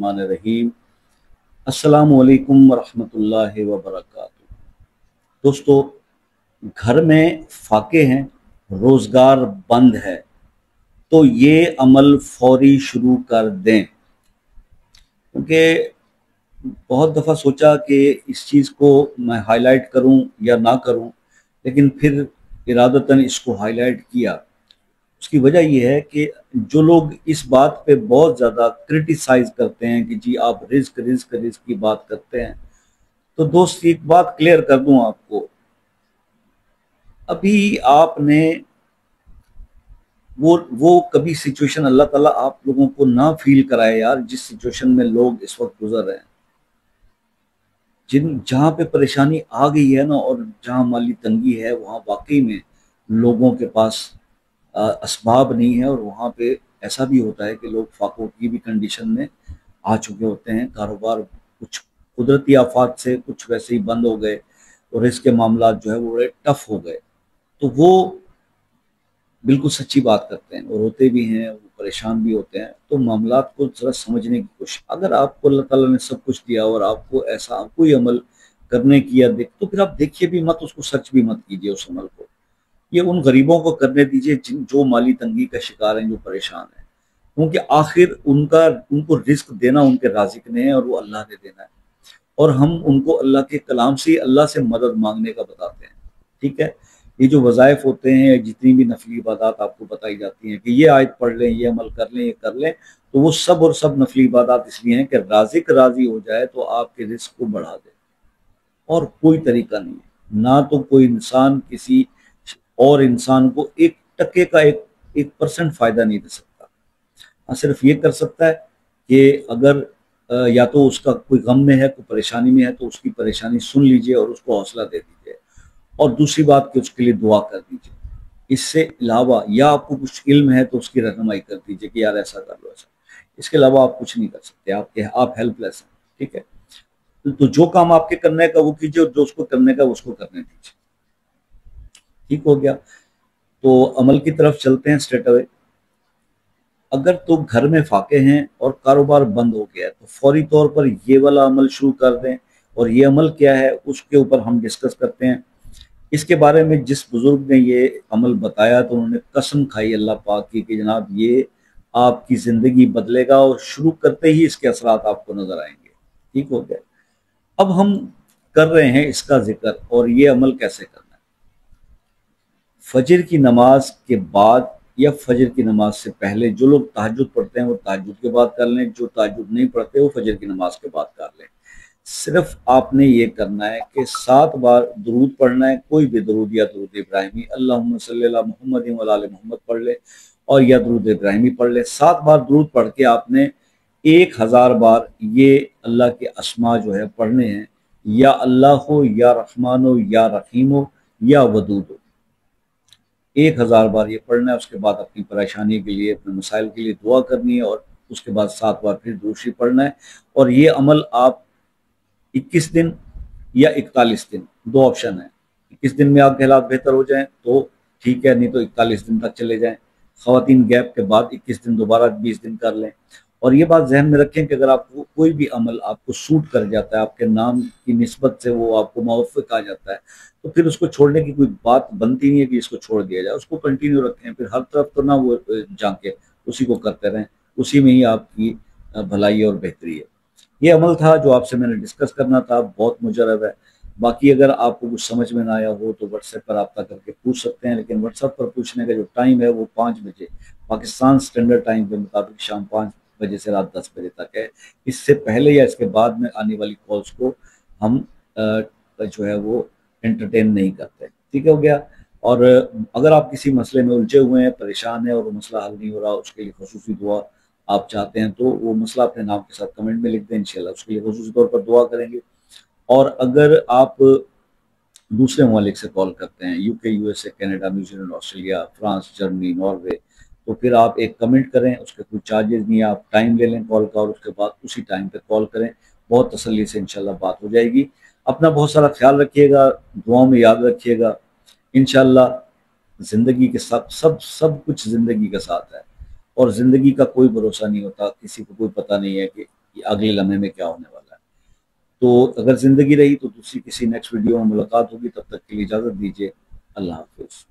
बिस्मिल्लाहिर्रहमानिर्रहीम। अस्सलामुअलैकुम वरहमतुल्लाहि वबरकातुहू। दोस्तों, घर में फाके हैं, रोज़गार बंद है, तो ये अमल फौरी शुरू कर दें। क्योंकि बहुत दफ़ा सोचा कि इस चीज़ को मैं हाईलाइट करूं या ना करूं, लेकिन फिर इरादतन इसको हाईलाइट किया। उसकी वजह यह है कि जो लोग इस बात पे बहुत ज़्यादा क्रिटिसाइज करते हैं कि जी आप रिस्क रिस्क रिस्क की बात करते हैं, तो दोस्त एक बात क्लियर कर दूं आपको। अभी आपने वो कभी सिचुएशन अल्लाह ताला आप लोगों को ना फील कराए यार, जिस सिचुएशन में लोग इस वक्त गुजर रहे हैं। जहाँ पे परेशानी आ गई है ना, और जहाँ माली तंगी है, वहाँ वाकई में लोगों के पास असबाब नहीं है, और वहाँ पे ऐसा भी होता है कि लोग फाकों की भी कंडीशन में आ चुके होते हैं। कारोबार कुछ कुदरती आफात से कुछ वैसे ही बंद हो गए, और इसके मामला जो है वो बड़े टफ हो गए। तो वो बिल्कुल सच्ची बात करते हैं, और होते भी हैं, वो परेशान भी होते हैं। तो मामलात को ज़रा समझने की कोशिश, अगर आपको अल्लाह ताला ने सब कुछ दिया और आपको ऐसा कोई अमल करने की या देख, तो फिर आप देखिए भी मत, उसको सर्च भी मत कीजिए उस अमल को। ये उन गरीबों को करने दीजिए जो माली तंगी का शिकार हैं, जो परेशान हैं, क्योंकि आखिर उनको रिस्क देना उनके राज़िक ने है, और वो अल्लाह ने देना है। और हम उनको अल्लाह के कलाम से, अल्लाह से मदद मांगने का बताते हैं। ठीक है, ये जो वज़ाइफ होते हैं, जितनी भी नफली इबादत आपको बताई जाती हैं कि ये आयत पढ़ लें, ये अमल कर लें, ये कर लें, तो वो सब और सब नफली इबादत इसलिए हैं कि राज़िक राज़ी हो जाए तो आपके रिस्क को बढ़ा दे, और कोई तरीका नहीं है। ना तो कोई इंसान किसी और इंसान को एक टके का एक परसेंट फ़ायदा नहीं दे सकता। हाँ, सिर्फ ये कर सकता है कि अगर या तो उसका कोई गम में है, कोई परेशानी में है, तो उसकी परेशानी सुन लीजिए और उसको हौसला दे दीजिए, और दूसरी बात कि उसके लिए दुआ कर दीजिए। इससे अलावा, या आपको कुछ इल्म है तो उसकी रहनुमाई कर दीजिए कि यार ऐसा कर लो, ऐसा। इसके अलावा आप कुछ नहीं कर सकते, आप हेल्पलेस हैं। ठीक है, तो जो काम आपके करने का वो कीजिए, और जो उसको करने का उसको करने दीजिए। ठीक हो गया? तो अमल की तरफ चलते हैं स्ट्रेट अवे। अगर तो घर में फाके हैं और कारोबार बंद हो गया है, तो फौरी तौर पर ये वाला अमल शुरू कर दें। और ये अमल क्या है, उसके ऊपर हम डिस्कस करते हैं। इसके बारे में जिस बुजुर्ग ने ये अमल बताया, तो उन्होंने कसम खाई अल्लाह पाक की कि जनाब ये आपकी ज़िंदगी बदलेगा, और शुरू करते ही इसके असरात आपको नज़र आएंगे। ठीक हो गया? अब हम कर रहे हैं इसका जिक्र, और ये अमल कैसे करना है। फजर की नमाज के बाद या फजर की नमाज से पहले, जो लोग तहज्जुद पढ़ते हैं वो तहज्जुद के बाद कर लें, जो तहज्जुद नहीं पढ़ते वो फजर की नमाज के बाद कर लें। सिर्फ आपने ये करना है कि 7 बार दुरूद पढ़ना है, कोई भी दुरूद, या दुरूद इब्राहिमी, अल्लाहुम्मा सल्ली अला मुहम्मद व अला आलि मुहम्मद पढ़ ले, और या दुरूद इब्राहिमी पढ़ ले। 7 बार दुरूद पढ़ के आपने 1000 बार ये अल्लाह के अस्मा जो है पढ़ने हैं, या अल्लाह हो, या रहमान हो, या रहीम हो, या वदूद हो। 1000 बार ये पढ़ना है। उसके बाद अपनी परेशानी के लिए, अपने मसाइल के लिए दुआ करनी है, और उसके बाद 7 बार फिर दूसरी शरीफ पढ़ना है। और ये अमल आप 21 दिन या 41 दिन, 2 ऑप्शन है। 21 दिन में आपके हालात बेहतर हो जाएं तो ठीक है, नहीं तो 41 दिन तक चले जाएं। ख़वातीन गैप के बाद 21 दिन दोबारा 20 दिन कर लें। और ये बात जहन में रखें कि अगर आपको कोई भी अमल आपको सूट कर जाता है, आपके नाम की निस्बत से वो आपको मुवाफ़िक आ जाता है, तो फिर उसको छोड़ने की कोई बात बनती नहीं है कि इसको छोड़ दिया जाए। उसको कंटिन्यू रखें। फिर हर तरफ तो ना वो झांके, उसी को करते रहें, उसी में ही आपकी भलाई और बेहतरी है। ये अमल था जो आपसे मैंने डिस्कस करना था, बहुत मुजरब है। बाकी अगर आपको कुछ समझ में ना आया हो तो व्हाट्सएप पर रब्ता करके पूछ सकते हैं, लेकिन व्हाट्सएप पर पूछने का जो टाइम है वो 5 बजे पाकिस्तान स्टैंडर्ड टाइम के मुताबिक शाम 5 बजे से रात 10 बजे तक है। इससे पहले या इसके बाद में आने वाली कॉल्स को हम जो है वो एंटरटेन नहीं करते। ठीक हो गया? और अगर आप किसी मसले में उलझे हुए हैं, परेशान हैं, और वो मसला हल नहीं हो रहा, उसके लिए खसूसी दुआ आप चाहते हैं, तो वो मसला अपने नाम के साथ कमेंट में लिख दें, इंशाल्लाह उसके लिए खसूसी तौर पर दुआ करेंगे। और अगर आप दूसरे ममालिक से कॉल करते हैं, UK, USA, Canada, New Zealand, Australia, France, Germany, Norway, तो फिर आप एक कमेंट करें, उसके कोई चार्जेस नहीं है। आप टाइम ले लें कॉल का, और उसके बाद उसी टाइम पे कॉल करें। बहुत तसल्ली से इंशाल्लाह बात हो जाएगी। अपना बहुत सारा ख्याल रखिएगा, दुआओं में याद रखिएगा। इंशाल्लाह ज़िंदगी के साथ सब कुछ ज़िंदगी के साथ है, और ज़िंदगी का कोई भरोसा नहीं होता, किसी को कोई पता नहीं है कि کہ اگلے لمحے میں کیا ہونے والا ہے۔ تو اگر زندگی رہی تو دوسری کسی نیکسٹ ویڈیو میں ملاقات ہوگی، تب تک کے لیے اجازت دیجیے، اللہ حافظ۔